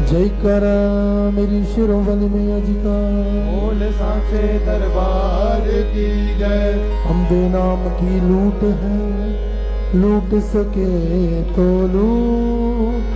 जय करा मेरी शिरोमणि मैया जी का। बोल सांचे दरबार की जय। अम्बे नाम की लूट है, लूट सके तो लूट,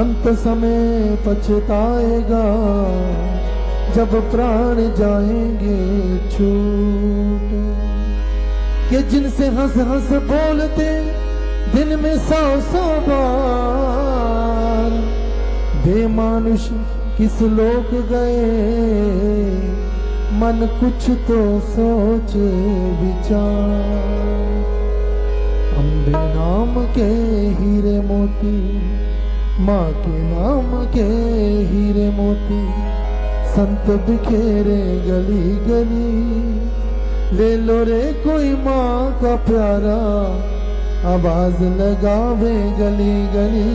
अंत समय पछताएगा जब प्राण जाएंगे छूट। कि जिनसे हंस हंस बोलते दिन में 100-100 बार, बेमानुष किस लोक गए मन कुछ तो सोचे विचार। अम्बे नाम के हीरे मोती, माँ के नाम के हीरे मोती, संत बिखेरे गली गली। ले लो रे कोई माँ का प्यारा, आवाज लगावे गली गली,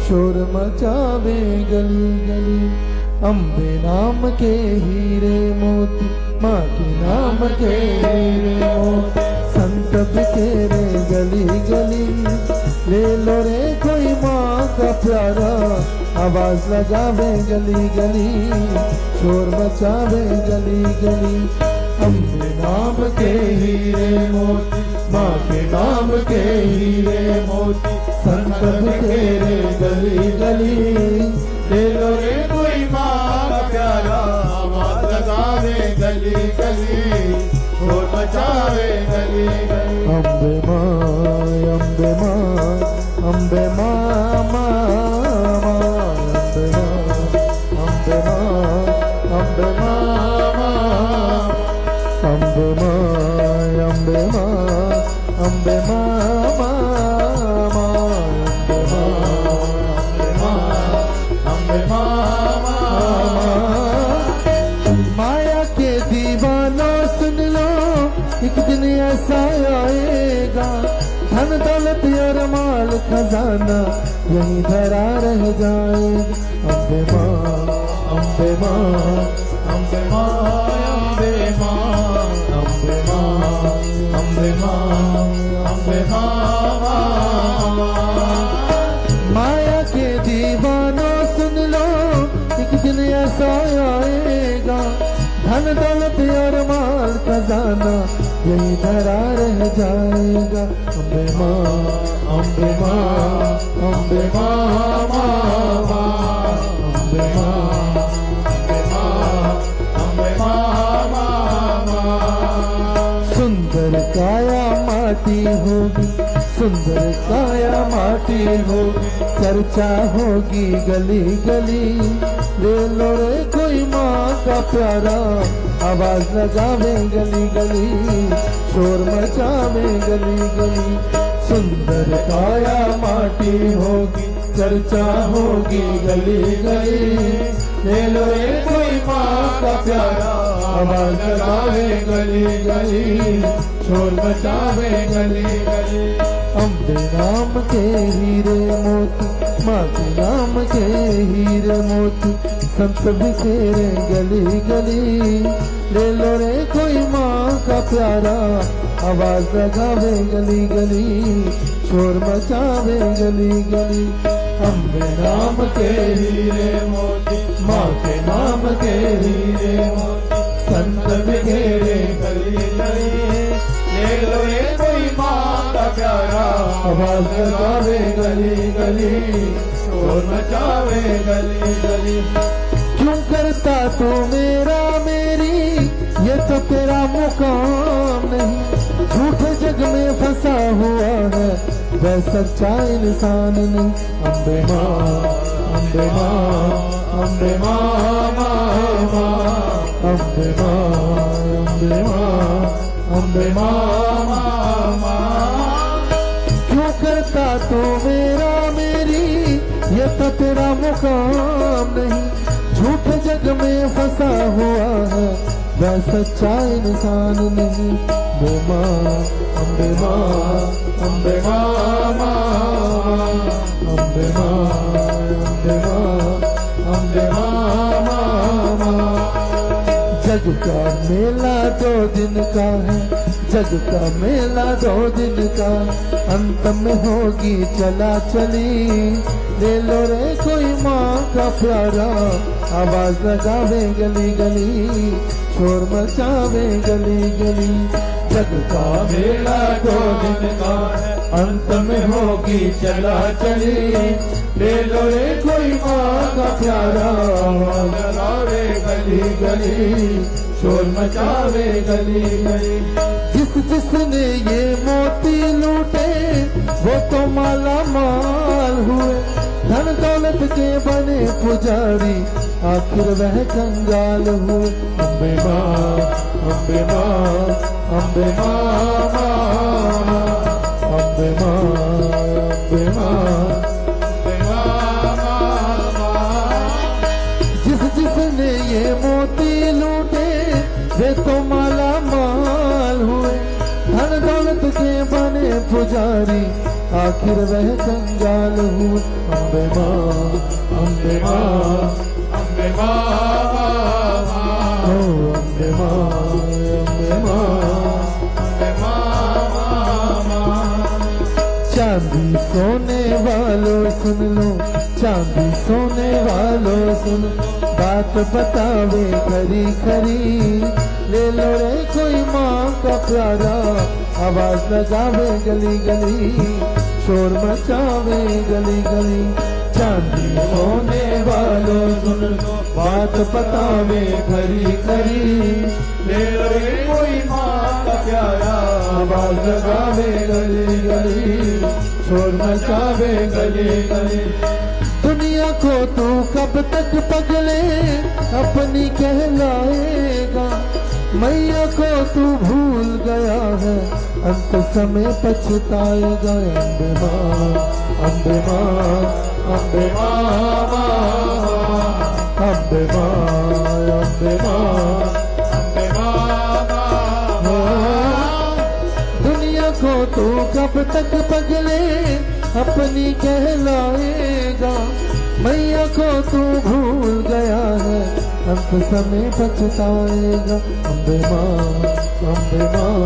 शोर मचावे गली गली। अम्बे नाम के हीरे मोती, माँ के नाम के हीरे मोती, संत बिखेरे गली गली। ले लो रे कोई माँ का प्यारा, आवाज लगावे गली गली, शोर मचावे गली गली। अम्बे नाम के हीरे मोती, माँ के नाम के हीरे मोती, संत बिखेरे गली गली। ले लो रे कोई माँ का प्यारा, आवाज लगावे गली गली, शोर मचावे गली गली। अम्बे माँ, अम्बे माँ, अम्बे माँ, माँ, माँ, अम्बे माँ, अम्बे माँ, अम्बे माँ, माँ, अम्बे माँ, अम्बे माँ, अम्बे माँ, माँ, माँ, अम्बे माँ, माया के दीवानों सुन लो, एक दिन ऐसा आएगा, धन दौलत और माल खजाना यहीं धरा रह जाएगा। अम्बे माँ, अम्बे माँ, अम्बे माँ, अम्बे माँ, अम्बे माँ, अम्बे माँ, अम्बे माँ। माया के दीवानों सुन लो, एक दिन ऐसा आएगा, धन दौलत और माल खजाना यही धरा रह जाएगा। अम्बे माँ, अम्बे माँ, अम्बे माँ, माँ, माँ, अम्बे माँ, अम्बे माँ, अम्बे माँ, माँ। सुंदर काया माटी होगी, सुंदर काया माटी होगी, चर्चा होगी गली गली। ले लो रे कोई माँ का प्यारा, आवाज लगावे गली गली, शोर मचावे गली गली। सुंदर काया माटी होगी, चर्चा होगी गली गली। ले लो रे कोई माँ का प्यारा, आवाज लगावे गली गली, शोर मचावे गली गली। अम्बे नाम के हीरे मोती, माँ के नाम के हीरे मोती, संत बिखेरे गली गली। ले लो रे कोई माँ का प्यारा, आवाज लगावे गली गली, शोर मचावे गली गली। अम्बे नाम के हीरे मोती, माँ के नाम के हीरे मोती, संत बिखेरे गली गली। ले लो रे कोई माँ का प्यारा, आवाज लगावे गली गली, शोर मचावे गली गली। क्यों करता तू मेरा मेरी, ये तो तेरा मुकाम नहीं। झूठे जग में फंसा हुआ है, वह सच्चा इंसान नहीं। अम्बे माँ, अम्बे माँ, अम्बे माँ, माँ, माँ, अम्बे माँ, अम्बे माँ, अम्बे माँ, माँ। क्यों करता तू मेरा मेरी, ये तो तेरा मुकाम नहीं। झूठे जग में फंसा हुआ है, वह सच्चा इंसान नहीं। अम्बे माँ, अम्बे माँ, अम्बे माँ, माँ, अम्बे माँ, अम्बे माँ, अम्बे माँ, माँ। जग का मेला 2 दिन का है, जग का मेला 2 दिन का, अंत में होगी चला चली। ले लो रे कोई का प्यारा आवाज लगावे गली गली, शोर मचावे गली गली। जग का मेला दो दिन का है, अंत में होगी चला चली। ले लो रे कोई माँ का प्यारा, आवाज लगावे गली गली, शोर मचावे गली गली। जिसने ये मोती लूटे वो तो माला माल हुए, धन दौलत के बने पुजारी आखिर वह कंगाल हुए। अम्बे माँ अम्बे माँ अम्बे माँ अम्बे माँ अम्बे माँ। जिसने ये मोती लूटे वे तो माला माल हुए, धन दौलत के बने पुजारी आखिर वह कंगाल हुए। अम्बे माँ अम्बे माँ अम्बे माँ ओ अम्बे माँ अम्बे माँ। अम्बे माँ। चांदी सोने वालों सुन लो, चांदी सोने वालों सुन, बात बतावे खरी खरी। ले लो रे कोई माँ का प्यारा, आवाज लगावे गली गली, शोर मचावे गली गली। चांदी सोने वालों सुन लो, बात बतावे खरी खरी। ले लो रे कोई माँ का प्यारा, आवाज लगावे गली गली, शोर मचावे गली गली। दुनिया को तू कब तक पगले अपनी कहलाएगा, मैया को तू भूल गया है अंत समय पछताएगा। अम्बे माँ अम्बे माँ अम्बे माँ अम्बे माँ अम्बे माँ। दुनिया को तू कब तक पगले अपनी कहलाएगा, मैया को तू भूल गया है अंत समय पछताएगा। अम्बे माँ अम्बे माँ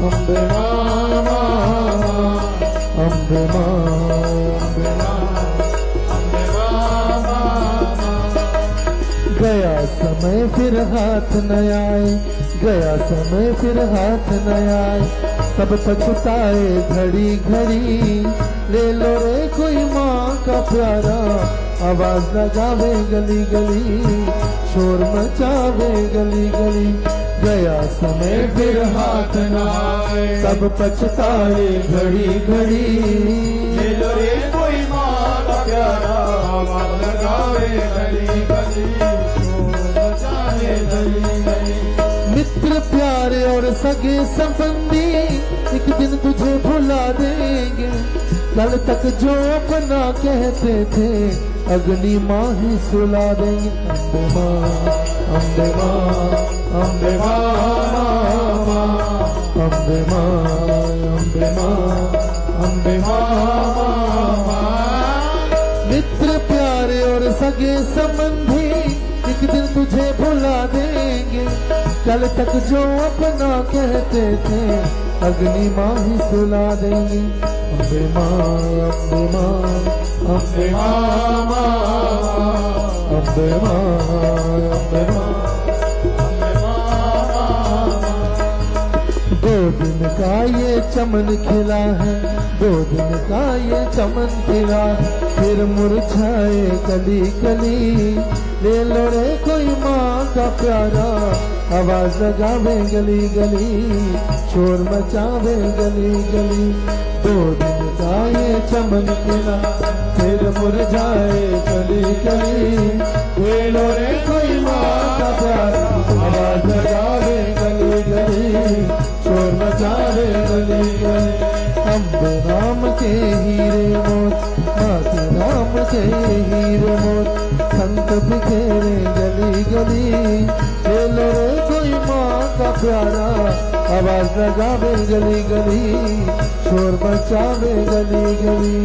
अम्बे माँ अम्बे माँ अम्बे माँ। गया समय फिर हाथ न आए, गया समय फिर हाथ न आए, तब पछताए घड़ी घड़ी। ले लो रे कोई माँ का प्यारा, आवाज लगावे गली गली, शोर मचावे गली गली। गया समय फिर हाथ न आए, तब पछताए घड़ी घड़ी। ले लो रे कोई माँ का प्यारा, आवाज लगावे गली गली, शोर मचावे गली गली। मित्र प्यारे और सगे संबंधी एक दिन तुझे भुला देंगे, कल तक जो अपना कहते थे अगली माँ ही सुला देंगे। अम्बे माँ अम्बे माँ अम्बे माँ अम्बे माँ अम्बे माँ। मित्र प्यारे और सगे संबंधी एक दिन तुझे भुला देंगे, कल तक जो अपना कहते थे अग्नि माँ ही सुला देंगे। अम्बे माँ अम्बे माँ अम्बे माँ अम्बे माँ अम्बे माँ। दो दिन का ये चमन खिला है, दो दिन का ये चमन खिला, फिर मुरझाए कली कली। ले लो रे कोई माँ का प्यारा, आवाज लगावे गली गली, शोर मचावे गली गली। दो दिन का ये चमन खिला, फिर मुरझाए कली कली। ले लो रे कोई माँ का प्यारा, आवाज लगावे गली गली, शोर मचावे गली गली। अम्बे राम के हीरे मोत, माते राम के हीरे मोत, संत बिखेरे गली गली। ले लो रे कोई माँ का प्यारा, आवाज लगावे गली गली, शोर मचावे गली गली।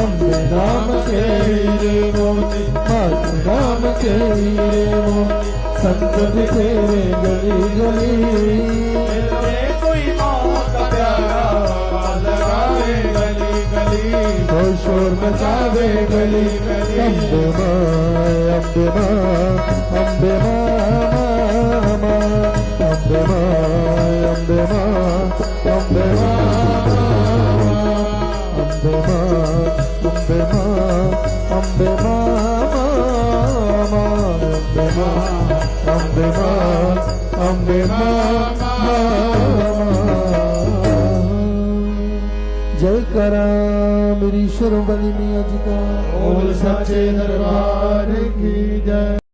अम्बे राम के हीरे मोत, माते राम के हीरे मोत, संत बिखेरे गली गली। कोई माँ का प्यारा, आवाज लगावे गली गली। गली कोई शोर मचावे गली गली अम्बे माँ अम्बे माँ अम्बे माँ अम्बे माँ अम्बे माँ अम्बे माँ अम्बे माँ अम्बे माँ अम्बे माँ अम्बे माँ अम्बे माँ अम्बे माँ जय करा मेरी शुरू बली मियाँ जी का बोल सच्चे दरबार की जय।